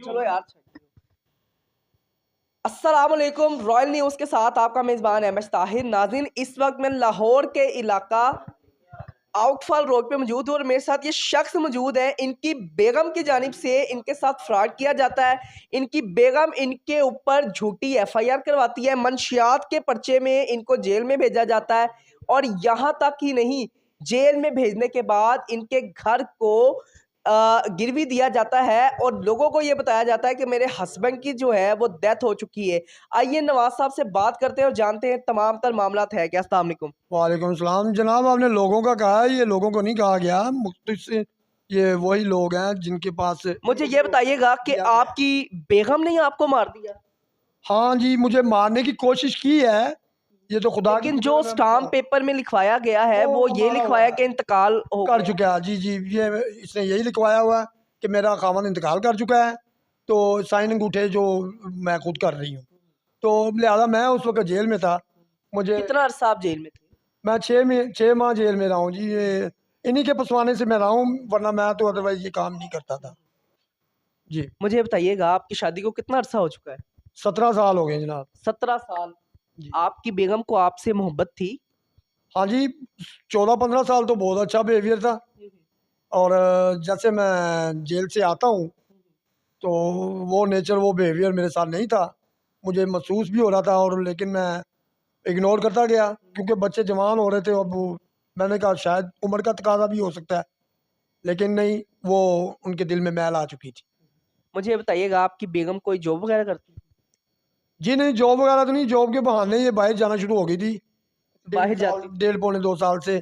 चलो यार। अस्सलामुअलैकुम, रॉयल न्यूज़ के साथ आपका मेज़बान एमएच ताहिर। नाज़रीन, इस वक्त मैं लाहौर के इलाका आउटफॉल रोड पे मौजूद हूँ और मेरे साथ ये शख्स मौजूद है। इनकी बेगम की जानिब से इनके साथ फ्रॉड किया जाता है। इनकी बेगम इनके ऊपर झूठी एफआईआर करवाती है, मंशियात के पर्चे में इनको जेल में भेजा जाता है और यहाँ तक ही नहीं, जेल में भेजने के बाद इनके घर को गिरवी दिया जाता है और लोगों को ये बताया जाता है कि मेरे हस्बैंड की जो है वो डेथ हो चुकी है। आइए नवाज साहब से बात करते हैं और जानते हैं तमाम तर मामला है क्या। अस्सलाम वालेकुम। वालेकुम सलाम जनाब, आपने लोगों का कहा है, ये लोगों को नहीं कहा गया। मुख्तलिफ से ये वही लोग हैं जिनके पास। मुझे ये बताइएगा कि आपकी बेगम ने आपको मार दिया? हाँ जी, मुझे मारने की कोशिश की है, ये तो खुदा लेकिन जो स्टाम्प पेपर में लिखवाया गया है वो ये लिखवाया कि इंतकाल हो कर गया। चुका है। जी जी, ये इसने यही लिखवाया हुआ है कि मेरा खामन इंतकाल कर चुका है, तो साइन अंगूठे जो मैं खुद कर रही हूँ, तो लिहाजा मैं उस वक्त जेल में था। मुझे कितना अरसा आप जेल में थे? मैं 6 माह जेल में रहा हूँ जी। ये इन्हीं के फंसवाने से मैं रहा हूँ, वरना मैं तो अदरवाइज ये काम नहीं करता था जी। मुझे बताइएगा आपकी शादी को कितना अरसा हो चुका है? 17 साल हो गए जनाब। 17 साल। जी आपकी बेगम को आपसे मोहब्बत थी? हाँ जी, 14-15 साल तो बहुत अच्छा बिहेवियर था। और जैसे मैं जेल से आता हूँ तो वो नेचर, वो बिहेवियर मेरे साथ नहीं था। मुझे महसूस भी हो रहा था, और लेकिन मैं इग्नोर करता गया क्योंकि बच्चे जवान हो रहे थे। अब मैंने कहा शायद उम्र का तकाजा भी हो सकता है, लेकिन नहीं, वो उनके दिल में मैल आ चुकी थी। मुझे बताइएगा आपकी बेगम कोई जॉब वगैरह करती? जी नहीं, जॉब वगैरह तो नहीं। जॉब के बहाने ये बाहर जाना शुरू हो गई थी। बाहर जाती? 1.5-2 साल से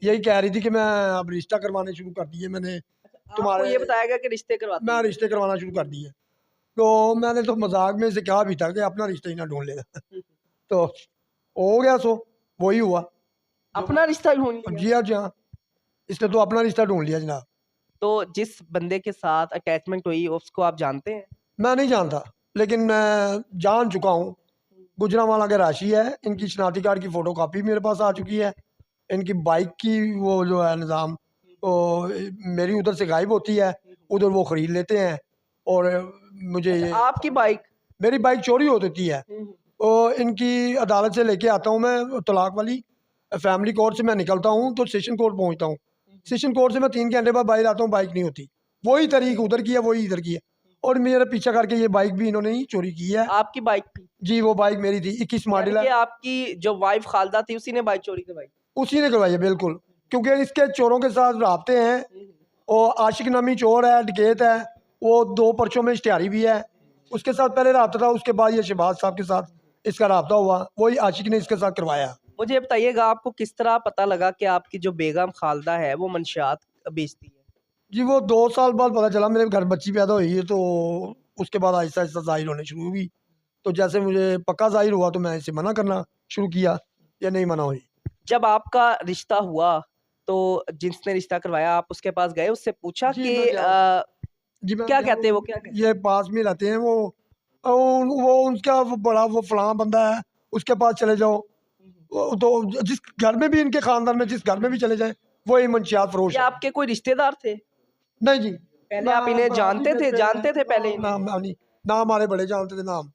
यही कह रही थी कि मैं अब रिश्ता करवाने शुरू कर दिए मैंने आपको तुम्हारे। ये बताया गया कि रिश्ते करवाती मैं है? रिश्ते करवाना शुरू कर दिए, तो मैंने तो मजाक में से कहा भी था कि अपना रिश्ता ही ना ढूंढ लेगा। तो हो गया, सो वही हुआ। अपना रिश्ता ढूंढ लिया? जी हाँ, जी हाँ, इसने तो अपना रिश्ता ढूंढ लिया जनाब। तो जिस बंदे के साथ अटैचमेंट हुई उसको आप जानते हैं? मैं नहीं जानता, लेकिन मैं जान चुका हूँ। गुजरांवाला के राशि है, इनकी शनाख्ती कार्ड की फ़ोटो कापी मेरे पास आ चुकी है। इनकी बाइक की वो जो है निज़ाम, तो मेरी उधर से गायब होती है, उधर वो ख़रीद लेते हैं। और मुझे ये आपकी बाइक? मेरी बाइक चोरी हो देती है, तो इनकी अदालत से लेके आता हूँ मैं, तलाक वाली फैमिली कोर्ट से मैं निकलता हूँ तो सेशन कोर्ट पहुँचता हूँ। सेशन कोर्ट से मैं 3 घंटे बाद बाहर आता हूँ, बाइक नहीं होती। वही तरीक उधर की है, वही इधर की है, और मेरा पीछा करके ये बाइक भी इन्होंने ही चोरी की है। आपकी बाइक थी? जी, वो बाइक मेरी थी, 21 मॉडल यानी कि है। आपकी जो वाइफ खालदा थी उसी ने बाइक चोरी करवाई? उसी ने करवाई है बिल्कुल, क्योंकि इसके चोरों के साथ राब्ते हैं। और आशिक नामी चोर है, डकैत है, वो 2 पर्चों में इश्तिहारी भी है। उसके साथ पहले राब्ता था, उसके बाद ये शहबाज साहब के साथ इसका राब्ता हुआ, वही आशिक ने इसके साथ करवाया। मुझे बताइएगा आपको किस तरह पता लगा कि आपकी जो बेगम खालदा है वो मंशियात बेचती है? जी, वो 2 साल बाद पता चला, मेरे घर बच्ची पैदा हुई है, तो उसके बाद आहिस्ता आहिस्ता ज़ाहिर होने शुरू हुई। तो जैसे मुझे पक्का ज़ाहिर हुआ तो मैं इसे मना करना शुरू किया, या नहीं मना हुई। जब आपका रिश्ता हुआ तो जिसने रिश्ता करवाया आप उसके पास गए, उससे पूछा जी, कि मैं गया। जी, मैं क्या गया, कहते हैं वो, क्या कहते ये पास में रहते हैं वो। वो उनका वो बड़ा वो फलां बंदा है, उसके पास चले जाओ। तो जिस घर में भी, इनके खानदान में जिस घर में भी चले जाएं, वो ही मंशियात हैं? फरोश ये है। आपके कोई रिश्तेदार थे? नहीं जी, पहले ना आप इन्हें बराबरी जानते थे? करते हैं, जानते थे पहले इन्हें? ना नहीं, ना हमारे बड़े जानते थे नाम।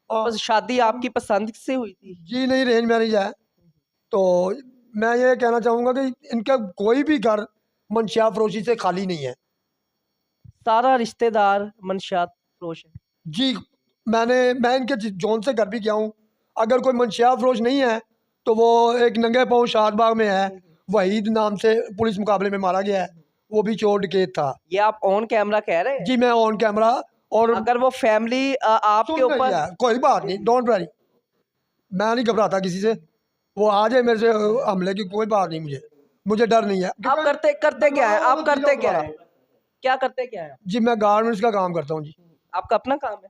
तो बस शादी आपकी पसंद से हुई थी? जी नहीं, रेंज मैरिज है। तो मैं ये कहना चाहूँगा कि इनका कोई भी घर मंशियात फरोशी से खाली नहीं है। सारा रिश्तेदार मंशियात फरोश है? जी, मैं इनके जौन से घर भी गया हूँ, अगर कोई मंशियात फरोश नहीं है तो वो एक नंगे पाँव शादबाग में है, वहीद नाम से पुलिस मुकाबले में मारा गया है, वो भी चोर डकैत था। ये आप ऑन कैमरा कह रहे हैं? जी, मैं ऑन कैमरा। और अगर वो फैमिली आपके सुन रही ऊपर है, कोई बात नहीं, डोंट वरी, मैं नहीं घबराता किसी से। वो आ जाए मेरे से हमले की, कोई बात नहीं, मुझे डर नहीं है। आप करते करते क्या है? आप करते क्या है? क्या करते क्या है? जी, मैं गारमेंट्स का काम करता हूँ जी। आपका अपना काम है?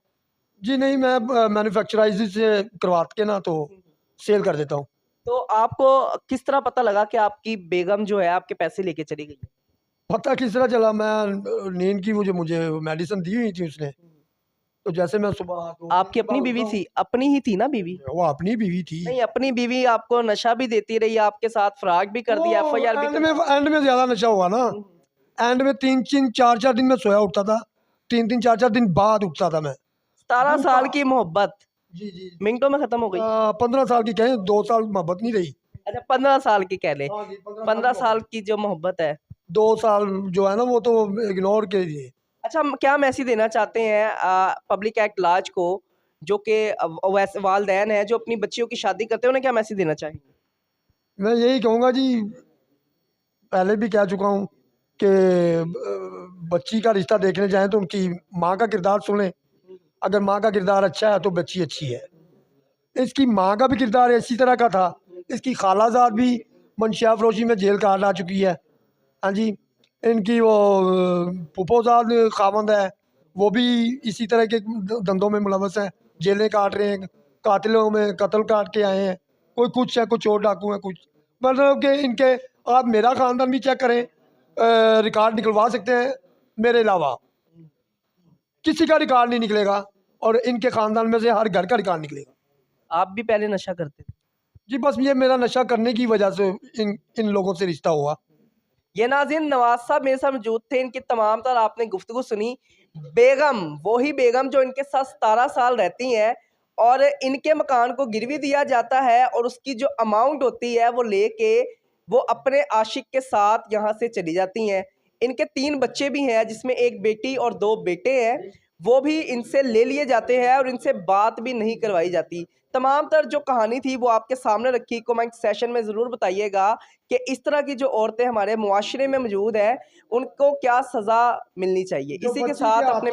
जी नहीं, मैं मैन्युफैक्चराइज से करवा के ना तो सेल कर देता हूँ। तो आपको किस तरह पता लगा कि आपकी बेगम जो है आपके पैसे लेके चली गई है? पता किस तरह चला, मैं नींद की मुझे मेडिसिन दी हुई थी उसने। तो जैसे मैं सुबह आपकी अपनी बीवी थी? अपनी ही थी ना बीवी? वो अपनी बीवी थी। नहीं, अपनी बीवी आपको नशा भी देती रही, आपके साथ फ्रॉड भी कर दिया, एफआईआर भी एंड में ज़्यादा नशा हुआ ना। एंड में 3-3 4-4 दिन में सोया उठता था, 3-3 4-4 दिन बाद उठता था मैं। 17 साल की मोहब्बत जी जी मिनटों में खत्म हो गई। 15 साल की कहें, 2 साल मोहब्बत नहीं रही। अच्छा 15 साल की कह ले। हाँ जी, 15 साल की जो मोहब्बत है। 2 साल जो है ना वो तो इग्नोर के लिए। अच्छा क्या मैसेज देना चाहते हैं पब्लिक एट लार्ज को, जो कि वैसे वालिदैन है जो अपनी बच्चियों की शादी करते हैं, उन्हें क्या मैसेज देना चाहेंगे? मैं यही कहूँगा जी, पहले भी कह चुका हूँ कि बच्ची का रिश्ता देखने जाएं तो उनकी माँ का किरदार सुनें। अगर माँ का किरदार अच्छा है तो बच्ची अच्छी है। इसकी माँ का भी किरदार इसी तरह का था। इसकी खालाजाद भी मंशिया फरोशी में जेल काट आ चुकी है। हाँ जी, इनकी वो फूफोजाद खामंद है, वो भी इसी तरह के धंधों में मुलवस हैं, जेलें काट रहे हैं, कातिलों में कत्ल काट के आए हैं। कोई कुछ है, कुछ चोर डाकू हैं, कुछ मतलब कि इनके, आप मेरा ख़ानदान भी चेक करें, रिकॉर्ड निकलवा सकते हैं, मेरे अलावा किसी का रिकॉर्ड नहीं निकलेगा, और इनके ख़ानदान में से हर घर का रिकॉर्ड निकलेगा। आप भी पहले नशा करते थे? जी बस ये मेरा नशा करने की वजह से इन इन लोगों से रिश्ता हुआ। ये नाज़रीन नवाज साहब मेरे साथ मौजूद थे, इनकी तमाम तर आपने गुफ्तगू सुनी। बेगम, वही बेगम जो इनके साथ 17 साल रहती हैं और इनके मकान को गिरवी दिया जाता है और उसकी जो अमाउंट होती है वो लेके वो अपने आशिक के साथ यहाँ से चली जाती हैं। इनके 3 बच्चे भी हैं जिसमें 1 बेटी और 2 बेटे हैं, वो भी इनसे ले लिए जाते हैं और इनसे बात भी नहीं करवाई जाती। तमाम तर जो कहानी थी वो आपके सामने रखी, कमेंट सेशन में ज़रूर बताइएगा कि इस तरह की जो औरतें हमारे मुआशरे में मौजूद हैं, उनको क्या सज़ा मिलनी चाहिए। जो इसी के बच्ची साथ अपने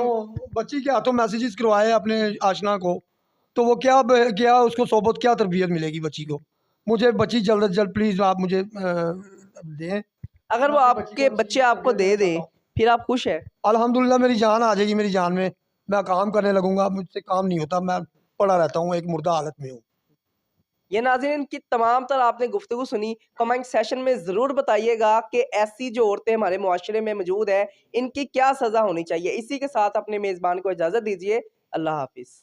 बच्ची के हाथों मैसेजेस करवाए अपने आशना को, तो वो क्या उसको सोबत क्या तरबियत मिलेगी बच्ची को। मुझे बच्ची जल्द से जल्द प्लीज़ आप मुझे दें। अगर वो आपके बच्चे आपको दे दे, फिर आप खुश हैं? अल्हम्दुलिल्लाह मेरी जान आ जाएगी, मेरी जान में मैं काम करने लगूंगा, मुझसे काम नहीं होता, मैं पड़ा रहता हूँ, एक मुर्दा हालत में हूँ। ये नाज़रीन इनकी तमाम तर आपने गुफ्तगू सुनी, कमेंट सेशन में ज़रूर बताइएगा कि ऐसी जो औरतें हमारे मुआशरे में मौजूद हैं, इनकी क्या सज़ा होनी चाहिए। इसी के साथ अपने मेज़बान को इजाज़त दीजिए। अल्लाह हाफ़िज़।